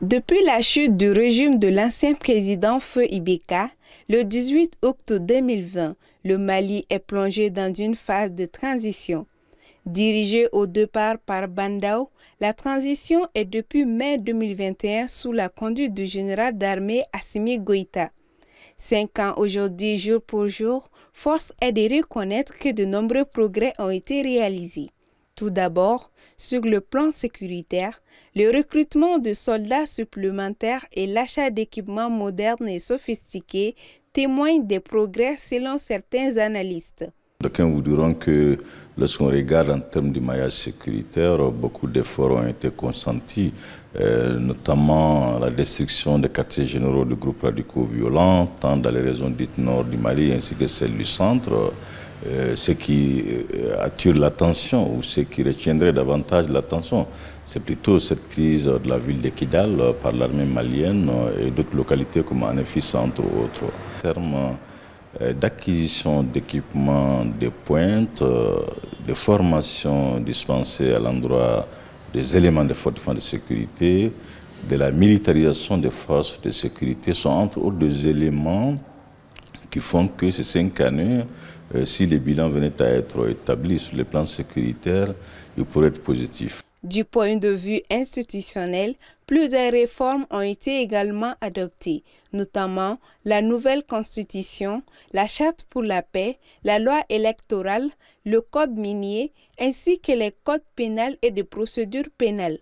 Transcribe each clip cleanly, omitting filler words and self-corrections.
Depuis la chute du régime de l'ancien président Feu Ibeka, le 18 août 2020, le Mali est plongé dans une phase de transition. Dirigée au départ par Bandao, la transition est depuis mai 2021 sous la conduite du général d'armée Assimi Goïta. 5 ans aujourd'hui, jour pour jour, force est de reconnaître que de nombreux progrès ont été réalisés. Tout d'abord, sur le plan sécuritaire, le recrutement de soldats supplémentaires et l'achat d'équipements modernes et sophistiqués témoignent des progrès selon certains analystes. D'aucuns vous diront que lorsqu'on regarde en termes de maillage sécuritaire, beaucoup d'efforts ont été consentis, notamment la destruction des quartiers généraux de groupes radicaux violents, tant dans les régions dites nord du Mali ainsi que celles du centre. Ce qui attire l'attention ou ce qui retiendrait davantage l'attention, c'est plutôt cette crise de la ville de Kidal par l'armée malienne et d'autres localités comme Anefis entre autres. En termes d'acquisition d'équipements de pointe, de formation dispensée à l'endroit des éléments de force de sécurité, de la militarisation des forces de sécurité sont entre autres des éléments qui font que ces 5 années, si les bilans venaient à être établis sur le plan sécuritaire, ils pourraient être positifs. Du point de vue institutionnel, plusieurs réformes ont été également adoptées, notamment la nouvelle constitution, la charte pour la paix, la loi électorale, le code minier, ainsi que les codes pénals et de procédure pénale.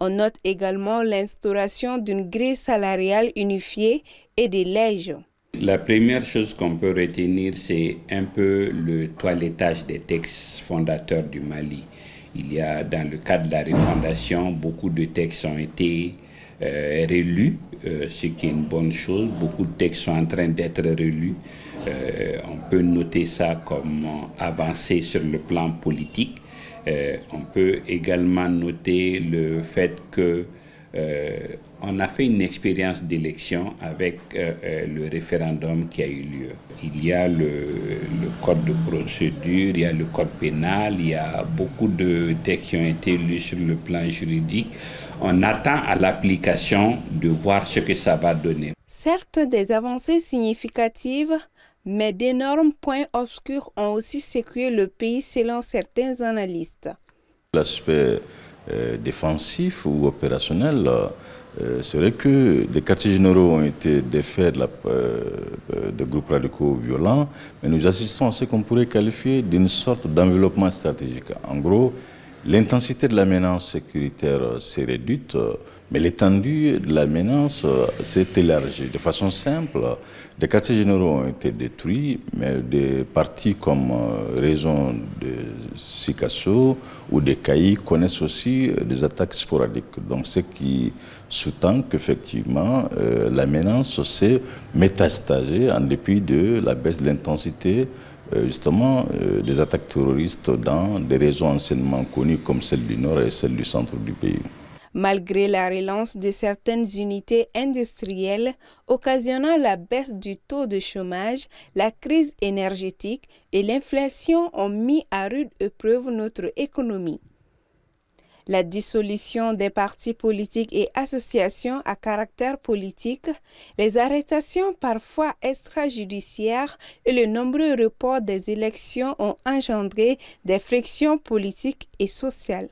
On note également l'instauration d'une grille salariale unifiée et des legs. La première chose qu'on peut retenir, c'est un peu le toilettage des textes fondateurs du Mali. Il y a, dans le cadre de la refondation, beaucoup de textes ont été relus, ce qui est une bonne chose. Beaucoup de textes sont en train d'être relus. On peut noter ça comme avancé sur le plan politique. On peut également noter le fait que on a fait une expérience d'élection avec le référendum qui a eu lieu. Il y a le code de procédure, il y a le code pénal, il y a beaucoup de textes qui ont été lus sur le plan juridique. On attend à l'application de voir ce que ça va donner. Certes, des avancées significatives, mais d'énormes points obscurs ont aussi secoué le pays selon certains analystes. L'aspect défensif ou opérationnel, c'est vrai que les quartiers généraux ont été défaits de groupes radicaux violents, mais nous assistons à ce qu'on pourrait qualifier d'une sorte d'enveloppement stratégique. En gros, l'intensité de la menace sécuritaire s'est réduite, mais l'étendue de la menace s'est élargie. De façon simple, des quartiers généraux ont été détruits, mais des parties comme Raison de Sikasso ou des Cailles connaissent aussi des attaques sporadiques. Donc ce qui sous-tend qu'effectivement la menace s'est métastasée en dépit de la baisse de l'intensité justement des attaques terroristes dans des régions anciennement connues comme celle du nord et celle du centre du pays. Malgré la relance de certaines unités industrielles occasionnant la baisse du taux de chômage, la crise énergétique et l'inflation ont mis à rude épreuve notre économie. La dissolution des partis politiques et associations à caractère politique, les arrestations parfois extrajudiciaires et le nombreux reports des élections ont engendré des frictions politiques et sociales.